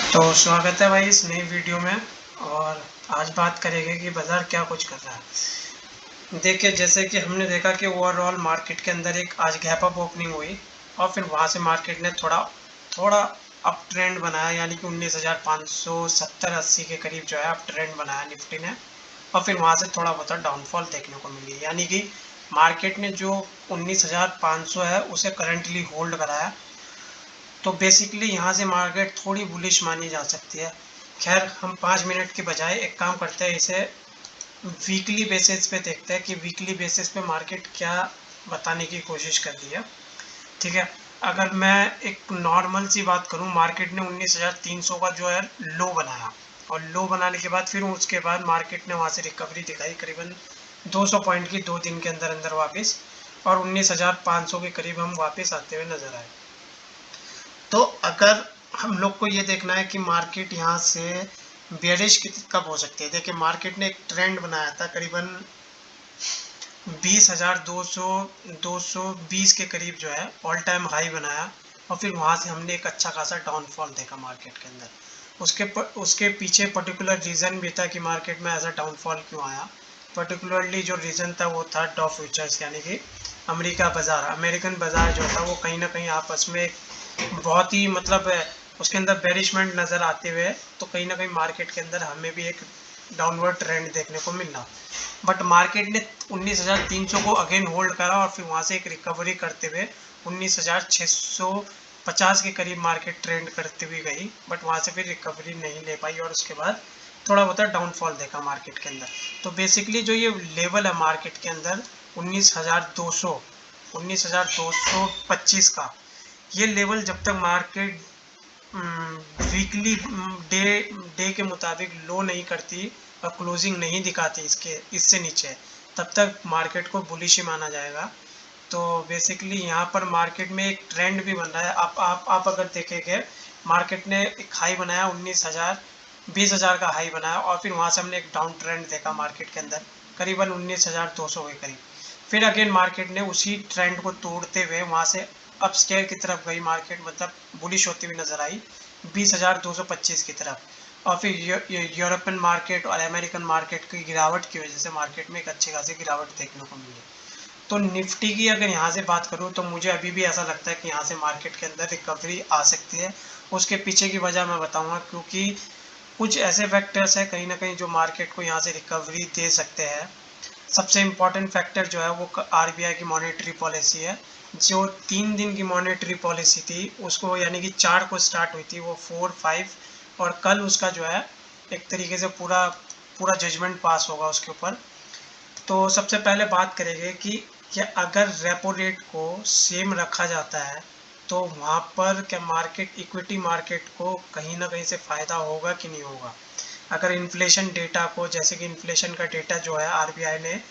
तो स्वागत है भाई इस नई वीडियो में। और आज बात करेंगे कि बाज़ार क्या कुछ कर रहा है। देखिए, जैसे कि हमने देखा कि ओवरऑल मार्केट के अंदर एक आज गैप अप ओपनिंग हुई और फिर वहाँ से मार्केट ने थोड़ा थोड़ा अप ट्रेंड बनाया, यानी कि 19,570-80 के करीब जो है अप ट्रेंड बनाया निफ्टी ने। और फिर वहाँ से थोड़ा बहुत डाउनफॉल देखने को मिली, यानी कि मार्केट ने जो 19,500 है उसे करंटली होल्ड कराया। तो बेसिकली यहाँ से मार्केट थोड़ी बुलिश मानी जा सकती है। खैर, हम 5 मिनट के बजाय एक काम करते हैं, इसे वीकली बेसिस पे देखते हैं कि वीकली बेसिस पे मार्केट क्या बताने की कोशिश कर रही है। ठीक है, अगर मैं एक नॉर्मल सी बात करूं, मार्केट ने 19,300 का जो है लो बनाया और लो बनाने के बाद फिर उसके बाद मार्केट ने वहां से रिकवरी दिखाई करीबन 200 पॉइंट की 2 दिन के अंदर अंदर वापस, और 19,500 के करीब हम वापस आते हुए नजर आए। तो अगर हम लोग को ये देखना है कि मार्केट यहाँ से बेरिश कब हो सकती है। देखिए, मार्केट ने एक ट्रेंड बनाया था करीबन 20,220 के करीब जो है ऑल टाइम हाई बनाया, और फिर वहाँ से हमने एक अच्छा खासा डाउनफॉल देखा मार्केट के अंदर। उसके पीछे पर्टिकुलर रीज़न भी था कि मार्केट में ऐसा डाउनफॉल क्यों आया। पर्टिकुलरली जो रीज़न था वो था डॉ फ्यूचर्स, यानी कि अमेरिकन बाज़ार जो था वो कहीं ना कहीं आपस में बहुत ही मतलब उसके अंदर बेरिशमेंट नज़र आते हुए, तो कहीं ना कहीं मार्केट के अंदर हमें भी एक डाउनवर्ड ट्रेंड देखने को मिला। बट मार्केट ने 19,300 को अगेन होल्ड करा और फिर वहाँ से एक रिकवरी करते हुए 19,650 के करीब मार्केट ट्रेंड करते हुए गई, बट वहाँ से फिर रिकवरी नहीं ले पाई और उसके बाद थोड़ा बहुत डाउनफॉल देखा मार्केट के अंदर। तो बेसिकली जो ये लेवल है मार्केट के अंदर 19,225 का, ये लेवल जब तक मार्केट वीकली डे डे के मुताबिक लो नहीं करती और क्लोजिंग नहीं दिखाती इससे नीचे, तब तक मार्केट को बुलिश ही माना जाएगा। तो बेसिकली यहाँ पर मार्केट में एक ट्रेंड भी बन रहा है। आप अगर देखेंगे, मार्केट ने एक हाई बनाया 20,000 का हाई बनाया और फिर वहाँ से हमने एक डाउन ट्रेंड देखा मार्केट के अंदर करीबन 19,200 के करीब। फिर अगेन मार्केट ने उसी ट्रेंड को तोड़ते हुए वहाँ से अपस्टेयर की तरफ गई मार्केट, मतलब बुलिश होती हुई नजर आई 20,225 की तरफ। और फिर यूरोपियन मार्केट और अमेरिकन मार्केट की गिरावट की वजह से मार्केट में एक अच्छी खासी गिरावट देखने को मिली। तो निफ्टी की अगर यहाँ से बात करूँ तो मुझे अभी भी ऐसा लगता है कि यहाँ से मार्केट के अंदर रिकवरी आ सकती है। उसके पीछे की वजह मैं बताऊँगा, क्योंकि कुछ ऐसे फैक्टर्स हैं कहीं ना कहीं जो मार्केट को यहाँ से रिकवरी दे सकते हैं। सबसे इम्पॉर्टेंट फैक्टर जो है वो आरबीआई की मॉनेटरी पॉलिसी है। जो 3 दिन की मॉनेटरी पॉलिसी थी उसको, यानी कि 4 को स्टार्ट हुई थी, वो 4, 5 और कल उसका जो है एक तरीके से पूरा पूरा जजमेंट पास होगा उसके ऊपर। तो सबसे पहले बात करेंगे कि क्या अगर रेपो रेट को सेम रखा जाता है तो वहाँ पर क्या मार्केट, इक्विटी मार्केट को कहीं ना कहीं से फ़ायदा होगा कि नहीं होगा। अगर इन्फ्लेशन डेटा को, जैसे कि इन्फ्लेशन का डेटा जो है आरबीआई ने,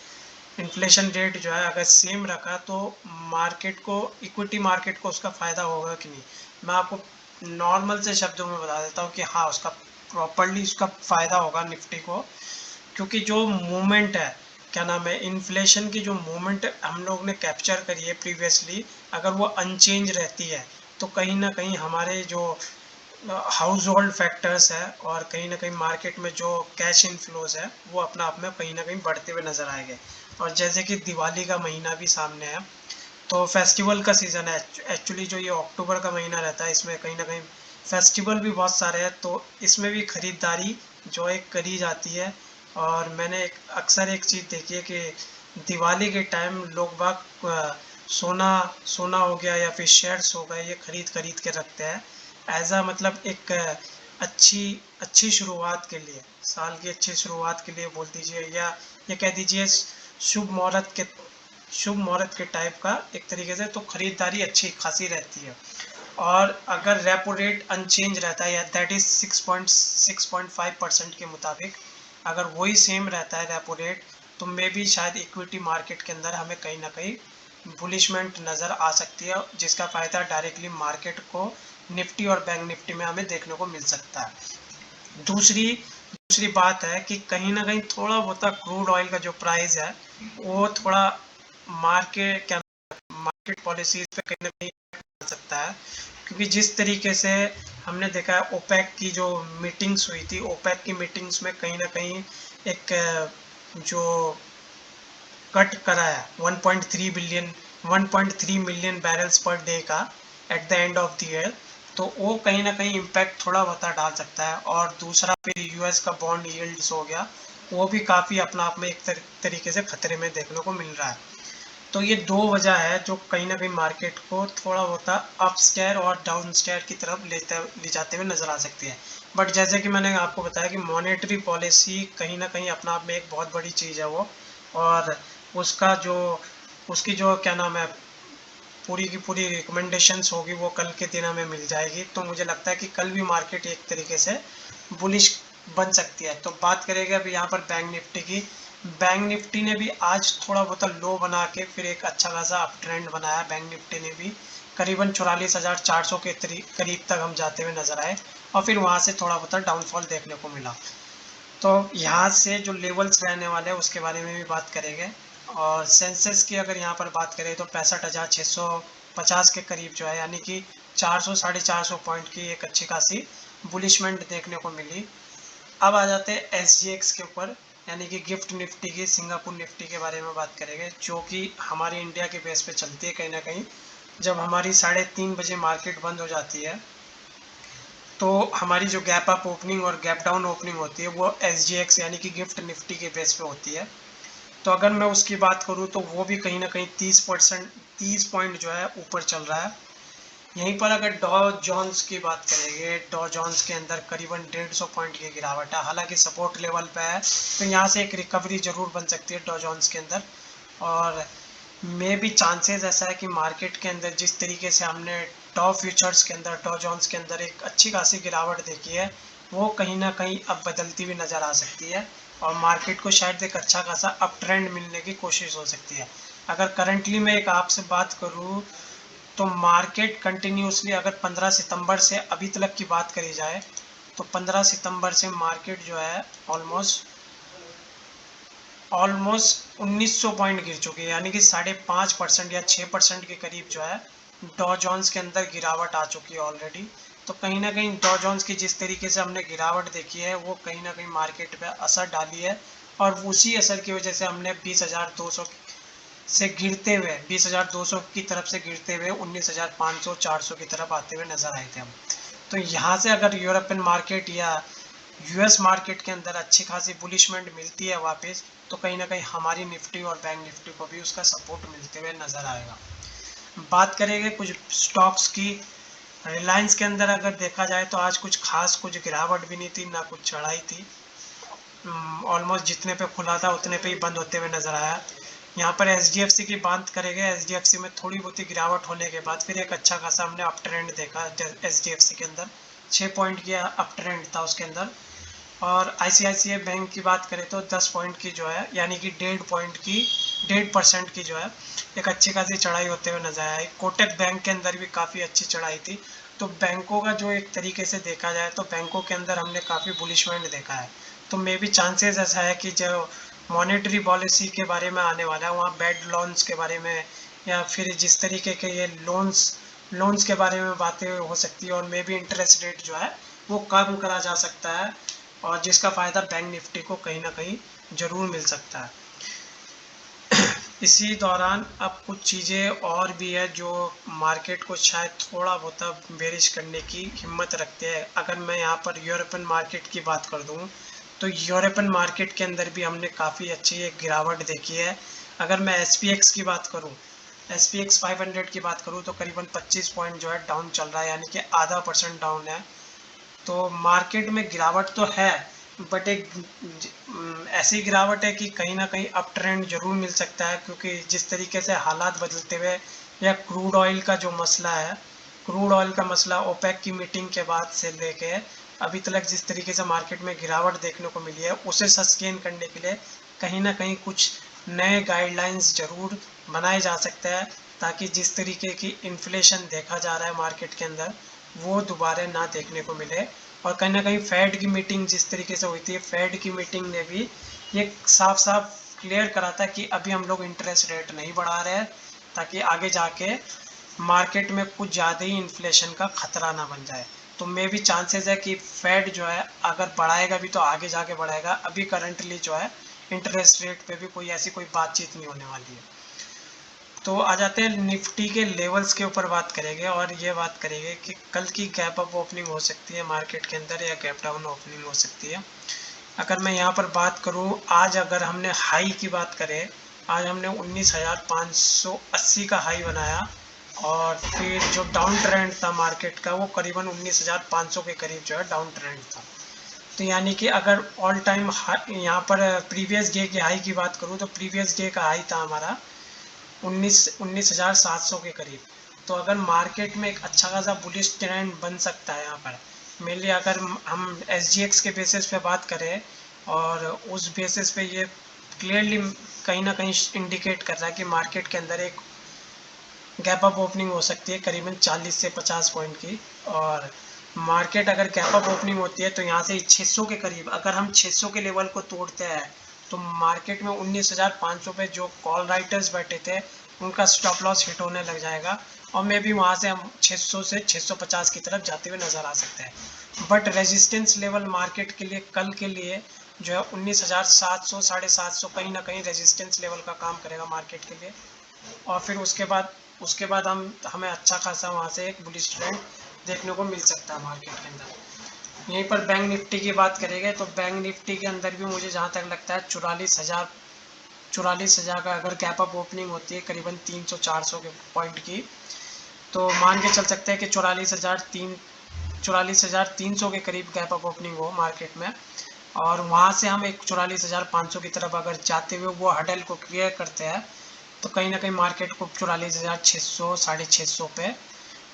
इन्फ्लेशन रेट जो है अगर सेम रखा तो मार्केट को, इक्विटी मार्केट को उसका फ़ायदा होगा कि नहीं। मैं आपको नॉर्मल से शब्दों में बता देता हूँ कि हाँ, उसका प्रॉपरली उसका फ़ायदा होगा निफ्टी को, क्योंकि जो मूवमेंट है, क्या नाम है, इन्फ्लेशन की जो मूवमेंट हम लोग ने कैप्चर करी है प्रीवियसली, अगर वो अनचेंज रहती है तो कहीं ना कहीं हमारे जो हाउस होल्ड फैक्टर्स है और कहीं ना कहीं मार्केट में जो कैश इनफ्लोज है वो अपना आप में कहीं ना कहीं बढ़ते हुए नजर आएंगे। और जैसे कि दिवाली का महीना भी सामने है, तो फेस्टिवल का सीज़न है। एक्चुअली जो ये अक्टूबर का महीना रहता है इसमें कहीं ना कहीं फेस्टिवल भी बहुत सारे हैं, तो इसमें भी ख़रीदारी जो है करी जाती है। और मैंने अक्सर एक चीज़ देखी है कि दिवाली के टाइम लोग बाग सोना सोना हो गया या फिर शेयर्स हो गए, ये खरीद खरीद के रखते हैं एज आ, मतलब एक अच्छी अच्छी शुरुआत के लिए, साल की अच्छी शुरुआत के लिए बोल दीजिए, या ये कह दीजिए शुभ मुहूर्त के शुभ मुहूर्त के टाइप का एक तरीके से, तो खरीदारी अच्छी खासी रहती है। और अगर रेपो रेट अनचेंज रहता है, या दैट इज़ 6.5% के मुताबिक अगर वही सेम रहता है रेपो रेट, तो मे भी शायद इक्विटी मार्केट के अंदर हमें कहीं ना कहीं बुलिशमेंट नज़र आ सकती है, जिसका फ़ायदा डायरेक्टली मार्केट को निफ्टी और बैंक निफ्टी में हमें देखने को मिल सकता है। दूसरी दूसरी बात है कि कहीं ना कहीं थोड़ा बहुत क्रूड ऑयल का जो प्राइस है वो थोड़ा मार्केट मार्केट पॉलिसीज पे कहीं ना कहीं आ सकता है, क्योंकि जिस तरीके से हमने देखा है ओपेक की जो मीटिंग्स हुई थी, ओपेक की मीटिंग्स में कहीं ना कहीं एक जो कट करा है 1.3 मिलियन बैरल्स पर डे का at the end of the year, तो वो कहीं ना कहीं इम्पैक्ट थोड़ा बहुत डाल सकता है। और दूसरा फिर यूएस का बॉन्ड यील्ड्स हो गया, वो भी काफ़ी अपना आप में एक तरीके से खतरे में देखने को मिल रहा है। तो ये दो वजह है जो कहीं ना कहीं मार्केट को थोड़ा बहुत अप स्टेयर और डाउन स्टेयर की तरफ ले जाते हुए नजर आ सकती है। बट जैसे कि मैंने आपको बताया कि मॉनेटरी पॉलिसी कहीं ना कहीं अपना आप में एक बहुत बड़ी चीज़ है वो, और उसका जो उसकी जो क्या नाम है पूरी की पूरी रिकमेंडेशंस होगी वो कल के दिन हमें मिल जाएगी। तो मुझे लगता है कि कल भी मार्केट एक तरीके से बुलिश बन सकती है। तो बात करेंगे अभी यहाँ पर बैंक निफ्टी की। बैंक निफ्टी ने भी आज थोड़ा बहुत लो बना के फिर एक अच्छा खासा अप ट्रेंड बनाया। बैंक निफ्टी ने भी करीबन 44,400 के करीब तक हम जाते हुए नजर आए, और फिर वहाँ से थोड़ा बहुत डाउनफॉल देखने को मिला। तो यहाँ से जो लेवल्स रहने वाले हैं उसके बारे में भी बात करेंगे। और सेंसेस की अगर यहाँ पर बात करें तो 65,650 के करीब जो है, यानी कि 400 450 पॉइंट की एक अच्छी खासी बुलिशमेंट देखने को मिली। अब आ जाते हैं SGX के ऊपर, यानी कि गिफ्ट निफ्टी की, सिंगापुर निफ्टी के बारे में बात करेंगे, जो कि हमारी इंडिया के बेस पे चलती है। कहीं ना कहीं जब हमारी 3:30 बजे मार्केट बंद हो जाती है तो हमारी जो गैप अप ओपनिंग और गैप डाउन ओपनिंग होती है वो SGX यानी कि गिफ्ट निफ्टी के बेस पे होती है। तो अगर मैं उसकी बात करूँ तो वो भी कहीं ना कहीं 30 पॉइंट जो है ऊपर चल रहा है। यहीं पर अगर डॉ जॉन्स की बात करेंगे, डॉ जॉन्स के अंदर करीबन 150 पॉइंट की गिरावट है, हालांकि सपोर्ट लेवल पे है, तो यहाँ से एक रिकवरी जरूर बन सकती है डॉ जॉन्स के अंदर। और मे भी चांसेस ऐसा है कि मार्केट के अंदर जिस तरीके से हमने डॉ फ्यूचर्स के अंदर, डॉ जॉन्स के अंदर एक अच्छी खासी गिरावट देखी है, वो कहीं ना कहीं अब बदलती हुई नज़र आ सकती है, और मार्केट को शायद एक अच्छा खासा अप ट्रेंड मिलने की कोशिश हो सकती है। अगर करंटली मैं एक आपसे बात करूँ तो मार्केट कंटिन्यूसली अगर 15 सितंबर से अभी तक की बात करी जाए तो 15 सितंबर से मार्केट जो है ऑलमोस्ट 1900 पॉइंट गिर चुकी है, यानी कि 5.5% या 6% के करीब जो है डॉ जॉन्स के अंदर गिरावट आ चुकी है ऑलरेडी। तो कहीं ना कहीं डॉ जॉन्स की जिस तरीके से हमने गिरावट देखी है वो कहीं ना कहीं मार्केट पे असर डाली है, और उसी असर की वजह से हमने 20,200 से गिरते हुए 20,200 की तरफ से गिरते हुए 19,500 400 की तरफ आते हुए नजर आए थे हम। तो यहाँ से अगर यूरोपियन मार्केट या यूएस मार्केट के अंदर अच्छी खासी बुलिशमेंट मिलती है वापस, तो कहीं ना कहीं हमारी निफ्टी और बैंक निफ्टी को भी उसका सपोर्ट मिलते हुए नजर आएगा। बात करेंगे कुछ स्टॉक्स की। रिलायंस के अंदर अगर देखा जाए तो आज कुछ गिरावट भी नहीं थी, ना कुछ चढ़ाई थी। ऑलमोस्ट जितने पे खुला था उतने पे ही बंद होते हुए नजर आया। यहाँ पर SDFC की बात करेंगे, SDFC में थोड़ी बहुत ही गिरावट होने के बाद फिर एक अच्छा खासा हमने अप ट्रेंड देखा SDFC के अंदर, 6 पॉइंट की अप ट्रेंड था उसके अंदर। और ICICI बैंक की बात करें तो 10 पॉइंट की जो है, यानी कि 1.5% की जो है एक अच्छी खासी चढ़ाई होते हुए नजर आई। कोटक बैंक के अंदर भी काफ़ी अच्छी चढ़ाई थी। तो बैंकों का जो एक तरीके से देखा जाए तो बैंकों के अंदर हमने काफ़ी बुलिशमेंट देखा है। तो मे भी चांसेस ऐसा है कि जो मॉनेटरी पॉलिसी के बारे में आने वाला है वहाँ बेड लोन्स के बारे में, या फिर जिस तरीके के ये लोन्स के बारे में बातें हो सकती है, और मे भी इंटरेस्ट रेट जो है वो कम करा जा सकता है, और जिसका फ़ायदा बैंक निफ्टी को कहीं ना कहीं ज़रूर मिल सकता है। इसी दौरान अब कुछ चीज़ें और भी है जो मार्केट को शायद थोड़ा बहुत बेरिश करने की हिम्मत रखते हैं। अगर मैं यहाँ पर यूरोपियन मार्केट की बात कर दूँ तो यूरोपियन मार्केट के अंदर भी हमने काफ़ी अच्छी एक गिरावट देखी है। अगर मैं SPX की बात करूँ, SPX 500 की बात करूँ तो करीबन 25 पॉइंट जो है डाउन चल रहा है, यानी कि आधा % डाउन है। तो मार्केट में गिरावट तो है, बट एक ऐसी गिरावट है कि कहीं ना कहीं अप ट्रेंड जरूर मिल सकता है, क्योंकि जिस तरीके से हालात बदलते हुए, या क्रूड ऑयल का जो मसला है, क्रूड ऑयल का मसला ओपेक की मीटिंग के बाद से लेके अभी तक जिस तरीके से मार्केट में गिरावट देखने को मिली है, उसे सस्टेन करने के लिए कहीं ना कहीं कुछ नए गाइडलाइंस जरूर बनाए जा सकते हैं, ताकि जिस तरीके की इन्फ्लेशन देखा जा रहा है मार्केट के अंदर वो दोबारा ना देखने को मिले। और कहीं ना कहीं फेड की मीटिंग जिस तरीके से हुई थी, फेड की मीटिंग ने भी ये साफ साफ क्लियर करा था कि अभी हम लोग इंटरेस्ट रेट नहीं बढ़ा रहे हैं, ताकि आगे जाके मार्केट में कुछ ज़्यादा ही इन्फ्लेशन का खतरा ना बन जाए। तो मे भी चांसेस है कि फेड जो है अगर बढ़ाएगा भी तो आगे जाके बढ़ाएगा। अभी करंटली जो है इंटरेस्ट रेट पे भी कोई ऐसी बातचीत नहीं होने वाली है। तो आ जाते हैं निफ्टी के लेवल्स के ऊपर बात करेंगे और ये बात करेंगे कि कल की गैप अप ओपनिंग हो सकती है मार्केट के अंदर या गैप डाउन ओपनिंग हो सकती है। अगर मैं यहाँ पर बात करूँ, आज अगर हमने हाई की बात करें, आज हमने 19,580 का हाई बनाया और फिर जो डाउन ट्रेंड था मार्केट का वो करीबन 19,500 के करीब जो है डाउन ट्रेंड था। तो यानी कि अगर ऑल टाइम यहाँ पर प्रीवियस डे की हाई की बात करूँ तो प्रीवियस डे का हाई था हमारा 19,700 के करीब। तो अगर मार्केट में एक अच्छा खासा बुलिश ट्रेंड बन सकता है यहाँ पर, मेनली अगर हम SGX के बेसिस पे बात करें और उस बेसिस पे ये क्लियरली कहीं ना कहीं इंडिकेट कर रहा है कि मार्केट के अंदर एक गैप अप ओपनिंग हो सकती है करीबन 40 से 50 पॉइंट की। और मार्केट अगर गैप अप ओपनिंग होती है तो यहाँ से 600 के करीब अगर हम 600 के लेवल को तोड़ते हैं तो मार्केट में 19,500 पे जो कॉल राइटर्स बैठे थे उनका स्टॉप लॉस हिट होने लग जाएगा और मे भी वहाँ से हम 600 से 650 की तरफ जाते हुए नज़र आ सकते हैं। बट रेजिस्टेंस लेवल मार्केट के लिए कल के लिए जो है 19,700 750 कहीं ना कहीं रेजिस्टेंस लेवल का काम करेगा मार्केट के लिए। और फिर उसके बाद हमें अच्छा खासा वहाँ से एक बुलिश ट्रेंड देखने को मिल सकता है मार्केट के अंदर। यहीं पर बैंक निफ्टी की बात करेंगे तो बैंक निफ्टी के अंदर भी मुझे जहाँ तक लगता है 44,000 का अगर गैप अप ओपनिंग होती है करीबन 300-400 के पॉइंट की, तो मान के चल सकते हैं कि 44,300 के करीब गैप अप ओपनिंग हो मार्केट में और वहाँ से हम एक 44,500 की तरफ अगर जाते हुए वो हडल को क्लियर करते हैं तो कहीं ना कहीं मार्केट को 44,600 650 पे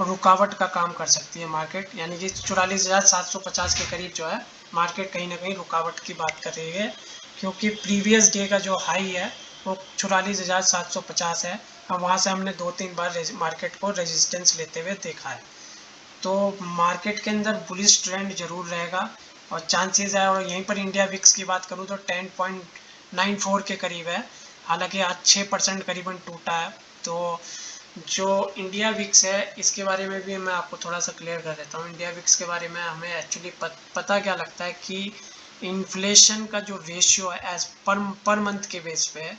रुकावट का काम कर सकती है मार्केट। यानी कि 44,750 के करीब जो है मार्केट कहीं ना कहीं रुकावट की बात कर रही है, क्योंकि प्रीवियस डे का जो हाई है वो 44,750 है और वहाँ से हमने 2-3 बार मार्केट को रेजिस्टेंस लेते हुए देखा है। तो मार्केट के अंदर बुलिश ट्रेंड जरूर रहेगा और चांसेस है। और यहीं पर इंडिया विक्स की बात करूँ तो 10.94 के करीब है, हालांकि आज 6% करीबन टूटा है। तो जो इंडिया विक्स है इसके बारे में भी मैं आपको थोड़ा सा क्लियर कर देता हूँ। इंडिया विक्स के बारे में हमें एक्चुअली पता क्या लगता है कि इन्फ्लेशन का जो रेशियो है एज पर मंथ के बेस पे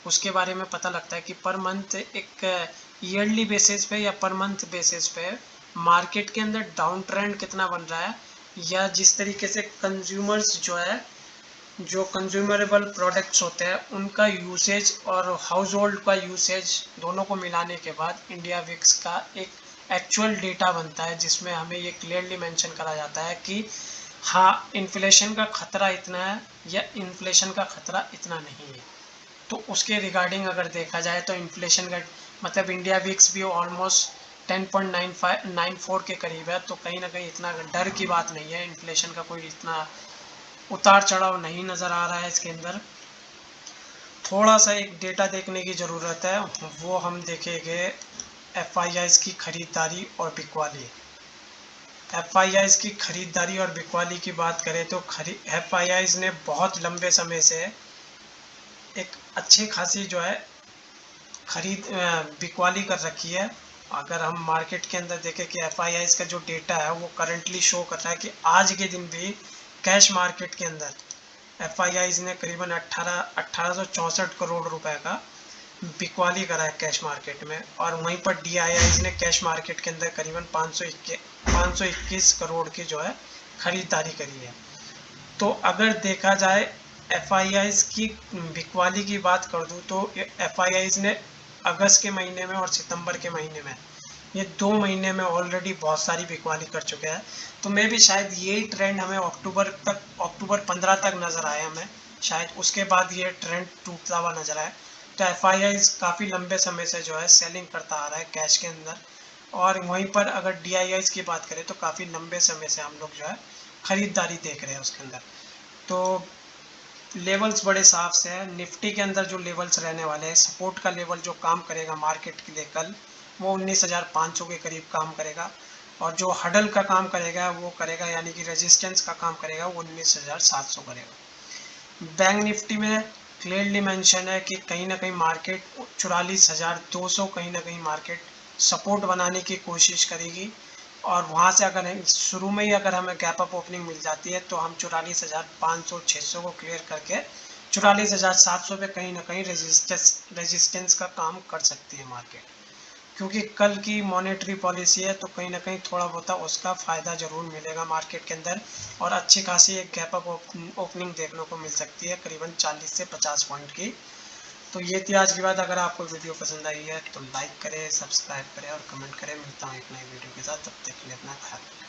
उसके बारे में पता लगता है कि पर मंथ एक ईयरली बेसिस पे या पर मंथ बेसिस पे मार्केट के अंदर डाउन ट्रेंड कितना बन रहा है या जिस तरीके से कंज्यूमर्स जो है जो कंज्यूमरेबल प्रोडक्ट्स होते हैं उनका यूसेज और हाउस होल्ड का यूसेज दोनों को मिलाने के बाद इंडिया विक्स का एक एक्चुअल डेटा बनता है जिसमें हमें ये क्लियरली मेंशन करा जाता है कि हाँ इन्फ्लेशन का खतरा इतना है या इन्फ्लेशन का खतरा इतना नहीं है। तो उसके रिगार्डिंग अगर देखा जाए तो इन्फ्लेशन का मतलब इंडिया विक्स भी ऑलमोस्ट 10.94 के करीब है। तो कहीं ना कहीं इतना डर की बात नहीं है, इन्फ्लेशन का कोई इतना उतार चढ़ाव नहीं नज़र आ रहा है इसके अंदर। थोड़ा सा एक डेटा देखने की ज़रूरत है, वो हम देखेंगे FIIs की खरीदारी और बिकवाली। FIIs की खरीदारी और बिकवाली की बात करें तो FIIs ने बहुत लंबे समय से एक अच्छी खासी जो है बिकवाली कर रखी है। अगर हम मार्केट के अंदर देखें कि FIIs का जो डेटा है वो करंटली शो कर रहा है कि आज के दिन भी कैश मार्केट के अंदर FIIs ने करीबन 1864 करोड़ रुपए का बिकवाली करा है कैश मार्केट में। और वहीं पर DIIs ने कैश मार्केट के अंदर करीबन 521 करोड़ की जो है खरीदारी करी है। तो अगर देखा जाए FIIs की बिकवाली की बात कर दूं तो FIIs ने अगस्त के महीने में और सितंबर के महीने में ये 2 महीने में ऑलरेडी बहुत सारी बिकवाली कर चुके हैं। तो मैं भी शायद यही ट्रेंड हमें अक्टूबर 15 तक नज़र आए हमें, शायद उसके बाद ये ट्रेंड टूटता हुआ नजर आए। तो FIIs काफ़ी लंबे समय से जो है सेलिंग करता आ रहा है कैश के अंदर। और वहीं पर अगर DIIs की बात करें तो काफ़ी लंबे समय से हम लोग जो है खरीदारी देख रहे हैं उसके अंदर। तो लेवल्स बड़े साफ से हैं। निफ्टी के अंदर जो लेवल्स रहने वाले हैं, सपोर्ट का लेवल जो काम करेगा मार्केट के लिए कल वो 19,500 के करीब काम करेगा और जो हडल का काम करेगा वो करेगा यानी कि रेजिस्टेंस का काम करेगा वो 19,700 करेगा। बैंक निफ्टी में क्लियरली मेंशन है कि कहीं ना कहीं मार्केट 44,200 कहीं ना कहीं मार्केट सपोर्ट बनाने की कोशिश करेगी। और वहाँ से अगर शुरू में ही अगर हमें गैप अप ओपनिंग मिल जाती है तो हम 44,500-600 को क्लियर करके 44,700 पे कहीं ना कहीं रेजिस्टेंस का काम कर सकती है मार्केट, क्योंकि कल की मॉनेटरी पॉलिसी है तो कहीं ना कहीं थोड़ा बहुत उसका फ़ायदा ज़रूर मिलेगा मार्केट के अंदर, और अच्छी खासी एक गैप अप ओपनिंग देखने को मिल सकती है करीबन 40 से 50 पॉइंट की। तो ये थी आज की बात। अगर आपको वीडियो पसंद आई है तो लाइक करें, सब्सक्राइब करें और कमेंट करें। मिलता हूँ एक नई वीडियो के साथ, तब तक के लिए अपना ख्याल रखें।